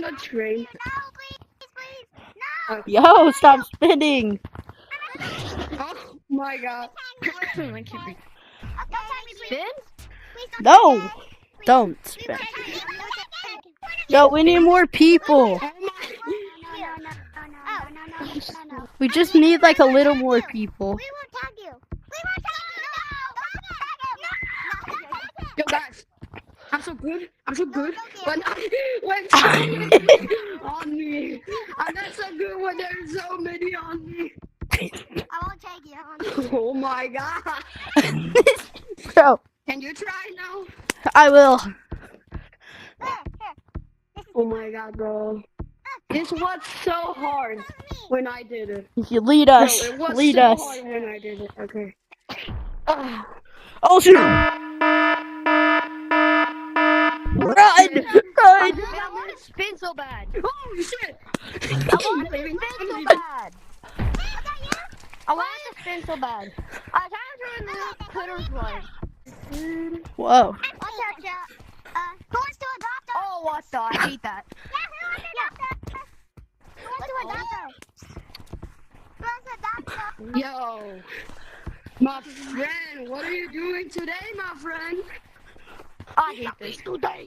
on a train. No, please, no. Yo, stop spinning. Oh my god. Okay, Spin? No, don't spin. No, we need more people. Oh my. No. We just need like a little more people. We won't tag you. We won't tag you. No. Yo guys, I'm so good. When on me. I'm not so good when there's so many on me. I won't tag you. Oh my god. Bro, Can you try now? I will. Oh my god, bro. This was so hard when I did it. You lead No, us. it was Lead so us. hard when I did it. Okay. Oh shoot! Run! Run! I want to spin so bad. Oh shit! I want to spin so bad. I want to spin so bad. I was trying to do the Twitter's one. Whoa. Who wants to adopt us? Oh, what the? I hate that. Who wants to adopt us? Who wants to adopt us? Yo, my friend, what are you doing today, my friend? I hate this. Today.